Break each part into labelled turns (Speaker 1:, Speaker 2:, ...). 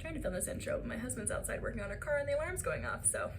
Speaker 1: trying to film this intro, but my husband's outside working on our car and the alarm's going off, so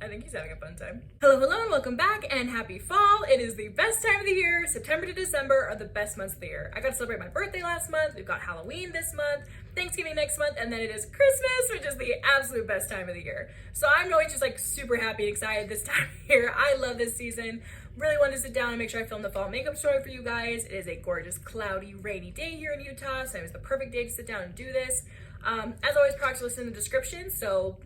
Speaker 1: I think he's having a fun time. Hello, hello, and welcome back, and happy fall. It is the best time of the year. September to December are the best months of the year. I got to celebrate my birthday last month, we've got Halloween this month, Thanksgiving next month, and then it is Christmas, which is the absolute best time of the year. So I'm always just like super happy and excited this time of year. I love this season. Really wanted to sit down and make sure I filmed the fall makeup story for you guys. It is a gorgeous, cloudy, rainy day here in Utah, so it was the perfect day to sit down and do this. As always, products are listed in the description, so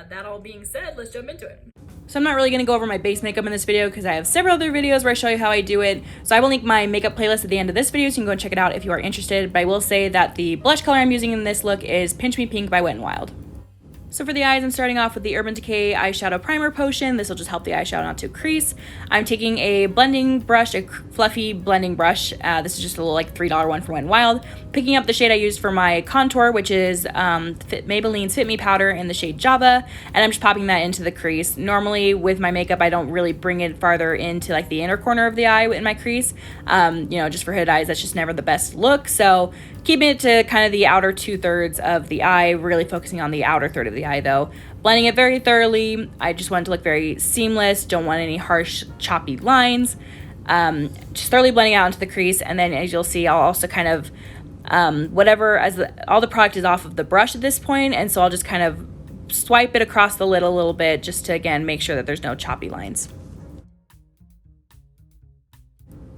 Speaker 1: that all being said, let's jump into it. So I'm not really going to go over my base makeup in this video because I have several other videos where I show you how I do it. So I will link my makeup playlist at the end of this video so you can go and check it out if you are interested. But I will say that the blush color I'm using in this look is Pinch Me Pink by Wet n Wild. So for the eyes, I'm starting off with the Urban Decay Eyeshadow Primer Potion. This will just help the eyeshadow not to crease. I'm taking a blending brush, a fluffy blending brush. This is just a little like $3 one from Wet n Wild. Picking up the shade I used for my contour, which is Maybelline Fit Me Powder in the shade Java, and I'm just popping that into the crease. Normally with my makeup, I don't really bring it farther into like the inner corner of the eye in my crease. You know, just for hooded eyes, that's just never the best look. So keeping it to kind of the outer 2/3 of the eye, really focusing on the outer third of the eye though. Blending it very thoroughly. I just want it to look very seamless, don't want any harsh, choppy lines. Just thoroughly blending out into the crease, and then as you'll see, I'll also kind of, all the product is off of the brush at this point, and so I'll just kind of swipe it across the lid a little bit just to, again, make sure that there's no choppy lines.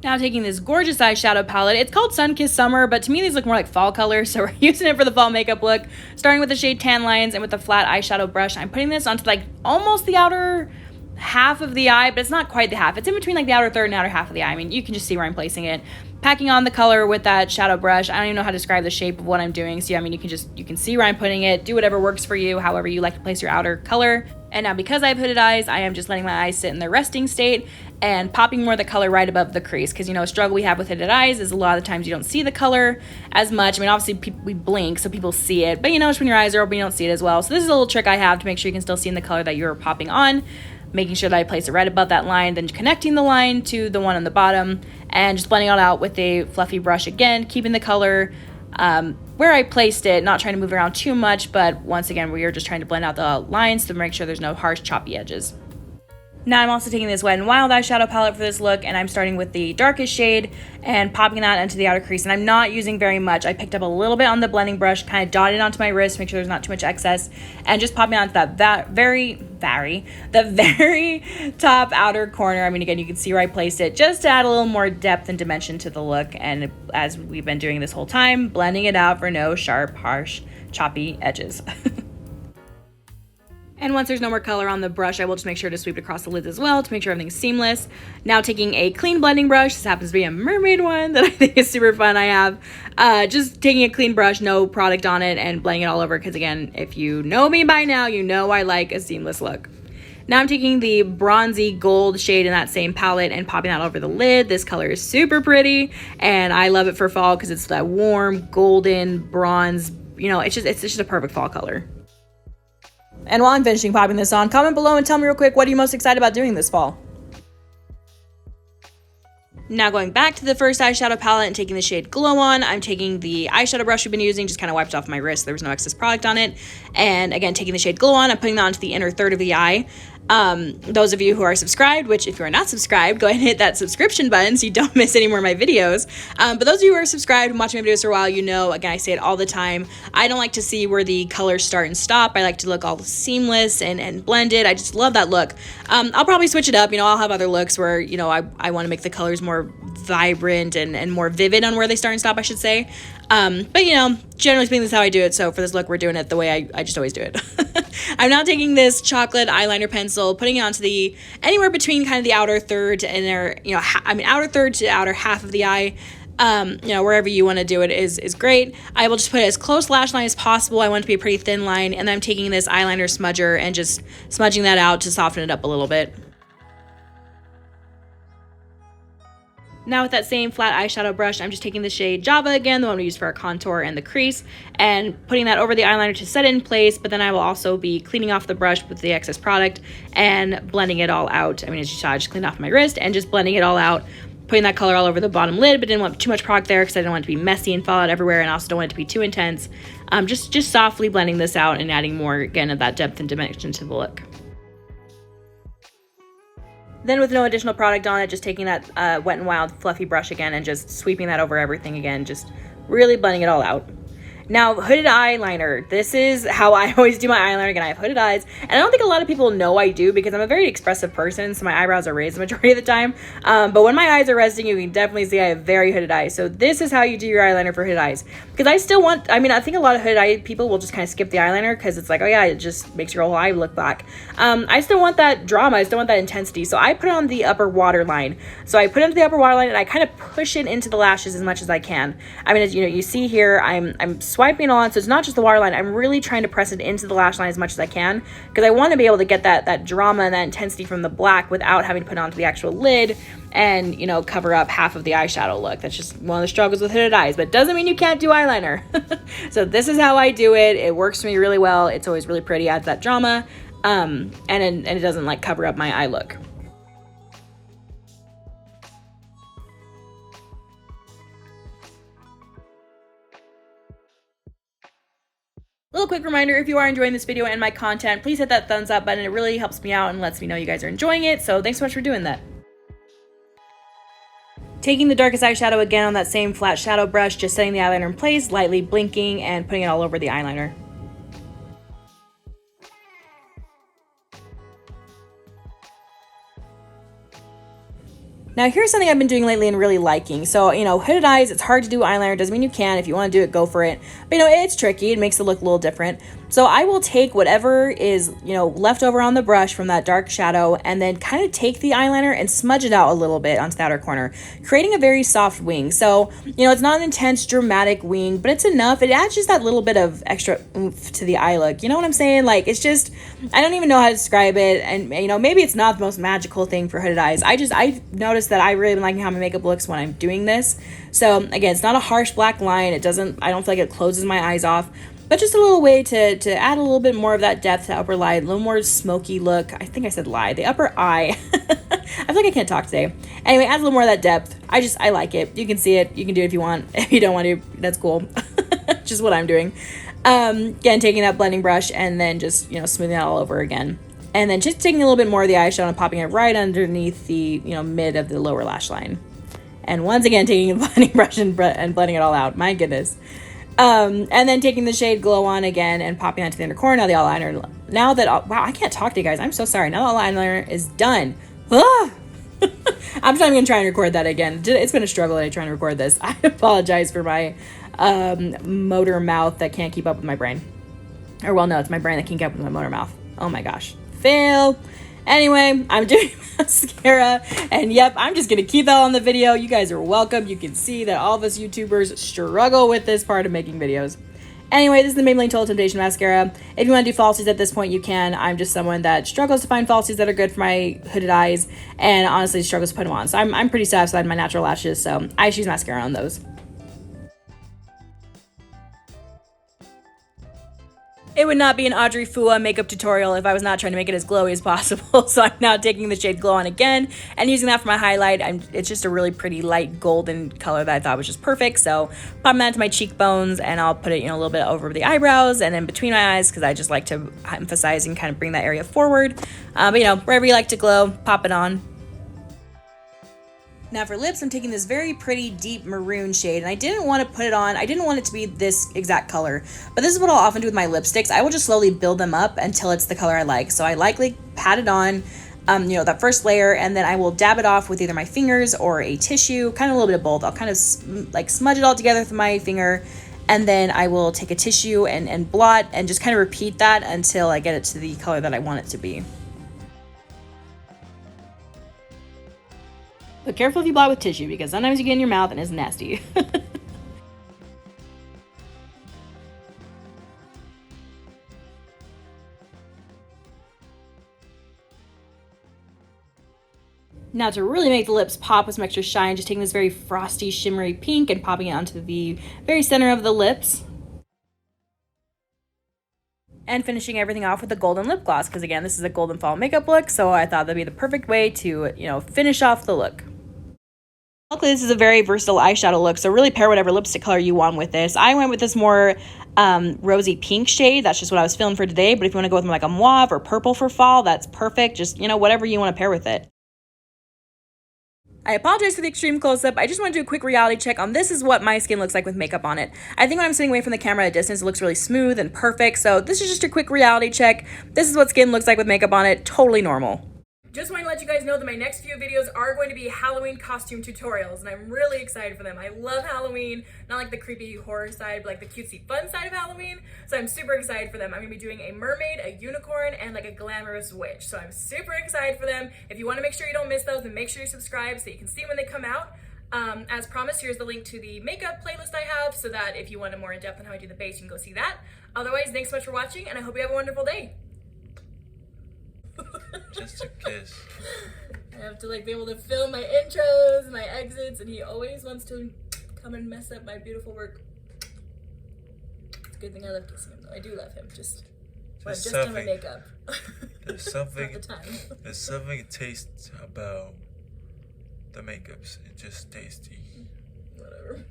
Speaker 1: Now taking this gorgeous eyeshadow palette. It's called Sunkissed Summer, but to me these look more like fall colors, so we're using it for the fall makeup look. Starting with the shade Tan Lines, and with a flat eyeshadow brush, I'm putting this onto like almost the outer half of the eye, but it's not quite the half. It's in between like the outer third and outer half of the eye. I mean, you can just see where I'm placing it. Packing on the color with that shadow brush. I don't even know how to describe the shape of what I'm doing, so I mean, you can see where I'm putting it. Do whatever works for you, however you like to place your outer color. And now because I have hooded eyes, I am just letting my eyes sit in their resting state and popping more of the color right above the crease, because, you know, a struggle we have with hooded eyes is a lot of the times you don't see the color as much. I mean, obviously we blink so people see it, but you know, when your eyes are open, you don't see it as well. So this is a little trick I have to make sure you can still see in the color that you're popping on, making sure that I place it right above that line, then connecting the line to the one on the bottom, and just blending it out with a fluffy brush again, keeping the color where I placed it, not trying to move around too much, but once again, we are just trying to blend out the lines to make sure there's no harsh, choppy edges. Now I'm also taking this Wet n Wild eyeshadow palette for this look, and I'm starting with the darkest shade and popping that into the outer crease, and I'm not using very much. I picked up a little bit on the blending brush, kind of dotted onto my wrist, make sure there's not too much excess, and just popping onto the very top outer corner. I mean, again, you can see where I placed it, just to add a little more depth and dimension to the look, and as we've been doing this whole time, blending it out for no sharp, harsh, choppy edges. And once there's no more color on the brush, I will just make sure to sweep it across the lids as well to make sure everything's seamless. Now taking a clean blending brush, this happens to be a mermaid one that I think is super fun. I have just taking a clean brush, no product on it, and blending it all over, because again, if you know me by now, you know I like a seamless look. Now I'm taking the bronzy gold shade in that same palette and popping that over the lid. This color is super pretty, and I love it for fall because it's that warm golden bronze, you know, it's just a perfect fall color. And while I'm finishing popping this on, comment below and tell me real quick, what are you most excited about doing this fall? Now going back to the first eyeshadow palette and taking the shade Glow On, I'm taking the eyeshadow brush we've been using, just kind of wiped off my wrist, there was no excess product on it. And again, taking the shade Glow On, I'm putting that onto the inner third of the eye. Those of you who are subscribed, which if you are not subscribed, go ahead and hit that subscription button so you don't miss any more of my videos. But those of you who are subscribed and watching my videos for a while, you know, again, I say it all the time, I don't like to see where the colors start and stop. I like to look all seamless and blended. I just love that look. I'll probably switch it up. You know, I'll have other looks where, you know, I want to make the colors more vibrant and more vivid on where they start and stop, I should say. But you know, generally speaking, this is how I do it. So for this look, we're doing it the way I just always do it. I'm now taking this chocolate eyeliner pencil, putting it onto the anywhere between kind of the outer third and their, you know, outer third to outer half of the eye. You know, wherever you want to do it is great. I will just put it as close lash line as possible. I want it to be a pretty thin line, and then I'm taking this eyeliner smudger and just smudging that out to soften it up a little bit. Now with that same flat eyeshadow brush, I'm just taking the shade Java again, the one we use for our contour and the crease, and putting that over the eyeliner to set it in place, but then I will also be cleaning off the brush with the excess product and blending it all out. I mean, as you saw, I just cleaned off my wrist and just blending it all out putting that color all over the bottom lid, but didn't want too much product there because I didn't want it to be messy and fall out everywhere, and also don't want it to be too intense. Just softly blending this out and adding more, again, of that depth and dimension to the look. Then with no additional product on it, just taking that Wet n Wild fluffy brush again and just sweeping that over everything again, just really blending it all out. Now, hooded eyeliner. This is how I always do my eyeliner. Again, I have hooded eyes, and I don't think a lot of people know I do because I'm a very expressive person, so my eyebrows are raised the majority of the time. But when my eyes are resting, you can definitely see I have very hooded eyes. So this is how you do your eyeliner for hooded eyes. Because I still want, I mean, I think a lot of hooded eye people will just kind of skip the eyeliner because it's like, oh yeah, it just makes your whole eye look black. I still want that drama. I still want that intensity. So I put it on the upper waterline. So I put it into the upper waterline and I kind of push it into the lashes as much as I can. I mean, as you see here, I'm swiping on, so it's not just the waterline. I'm really trying to press it into the lash line as much as I can because I want to be able to get that drama and that intensity from the black without having to put it onto the actual lid and, you know, cover up half of the eyeshadow look. That's just one of the struggles with hooded eyes, but it doesn't mean you can't do eyeliner. So this is how I do it. It works for me really well. It's always really pretty, adds that drama, and it doesn't like cover up my eye look. Little quick reminder, if you are enjoying this video and my content, please hit that thumbs up button. It really helps me out and lets me know you guys are enjoying it. So thanks so much for doing that. Taking the darkest eyeshadow again on that same flat shadow brush, just setting the eyeliner in place, lightly blinking and putting it all over the eyeliner. Now here's something I've been doing lately and really liking. So, you know, hooded eyes, it's hard to do eyeliner. Doesn't mean you can. If you want to do it, go for it. But, you know, it's tricky. It makes it look a little different. So I will take whatever is, you know, left over on the brush from that dark shadow and then kind of take the eyeliner and smudge it out a little bit onto the outer corner, creating a very soft wing. So, you know, it's not an intense, dramatic wing, but it's enough. It adds just that little bit of extra oomph to the eye look. You know what I'm saying? Like, it's just, I don't even know how to describe it. And, you know, maybe it's not the most magical thing for hooded eyes. I noticed that I really been liking how my makeup looks when I'm doing this. So again, it's not a harsh black line. I don't feel like it closes my eyes off, but just a little way to add a little bit more of that depth to upper lid, a little more smoky look. I think I said lid, the upper eye. I feel like I can't talk today. Anyway, adds a little more of that depth. I like it. You can see it. You can do it if you want. If you don't want to, that's cool. Just what I'm doing. Again, taking that blending brush and then just, you know, smoothing it all over again. And then just taking a little bit more of the eyeshadow and popping it right underneath the, you know, mid of the lower lash line. And once again, taking a blending brush and blending it all out. My goodness. And then taking the shade Glow On again and popping that to the inner corner. Now the eyeliner. Now that, wow, I can't talk to you guys. I'm so sorry. Now the eyeliner is done. Ah! I'm not going to try and record that again. It's been a struggle to try and record this. I apologize for my motor mouth that can't keep up with my brain. Or, well, no, it's my brain that can't keep up with my motor mouth. Oh my gosh. Fail. Anyway, I'm doing mascara, and yep, I'm just gonna keep that on the video. You guys are welcome. You can see that all of us YouTubers struggle with this part of making videos. Anyway, this is the Maybelline Total Temptation Mascara. If you want to do falsies at this point, you can. I'm just someone that struggles to find falsies that are good for my hooded eyes, and honestly struggles to put them on. So I'm pretty satisfied with my natural lashes, so I choose mascara on those. It would not be an Audrey Fua makeup tutorial if I was not trying to make it as glowy as possible. So I'm now taking the shade Glow On again and using that for my highlight. It's just a really pretty light golden color that I thought was just perfect. So popping that into my cheekbones and I'll put it, you know, a little bit over the eyebrows and in between my eyes because I just like to emphasize and kind of bring that area forward. But you know, wherever you like to glow, pop it on. Now for lips, I'm taking this very pretty deep maroon shade, and I didn't want to put it on. I didn't want it to be this exact color, but this is what I'll often do with my lipsticks. I will just slowly build them up until it's the color I like. So I lightly pat it on, you know, that first layer, and then I will dab it off with either my fingers or a tissue, kind of a little bit of both. I'll kind of like smudge it all together with my finger, and then I will take a tissue and blot and just kind of repeat that until I get it to the color that I want it to be. But careful if you blot with tissue because sometimes you get in your mouth and it's nasty. Now to really make the lips pop with some extra shine, just taking this very frosty, shimmery pink and popping it onto the very center of the lips. And finishing everything off with a golden lip gloss because again, this is a golden fall makeup look, so I thought that'd be the perfect way to, you know, finish off the look.
Speaker 2: This is a very versatile eyeshadow look, so really pair whatever lipstick color you want with this. I went with this more rosy pink shade. That's just what I was feeling for today, but if you want to go with like a mauve or purple for fall, that's perfect. Just, you know, whatever you want to pair with it. I apologize for the extreme close-up. I just want to do a quick reality check on this is what my skin looks like with makeup on it. I think when I'm sitting away from the camera at a distance, it looks really smooth and perfect. So this is just a quick reality check. This is what skin looks like with makeup on it. Totally normal.
Speaker 1: Just want to let you guys know that my next few videos are going to be Halloween costume tutorials, and I'm really excited for them. I love Halloween, not like the creepy horror side, but like the cutesy fun side of Halloween, so I'm super excited for them. I'm going to be doing a mermaid, a unicorn, and like a glamorous witch, so I'm super excited for them. If you want to make sure you don't miss those, then make sure you subscribe so you can see when they come out. As promised, here's the link to the makeup playlist I have, so that if you want a more in-depth on how I do the base, you can go see that. Otherwise, thanks so much for watching, and I hope you have a wonderful day.
Speaker 3: Just a kiss.
Speaker 1: I have to like be able to film my intros, my exits, and he always wants to come and mess up my beautiful work. It's a good thing I love kissing him though. I do love him, just on my makeup.
Speaker 3: There's something
Speaker 1: Not the time.
Speaker 3: There's something it tastes about the makeups. It's just tasty.
Speaker 1: Whatever.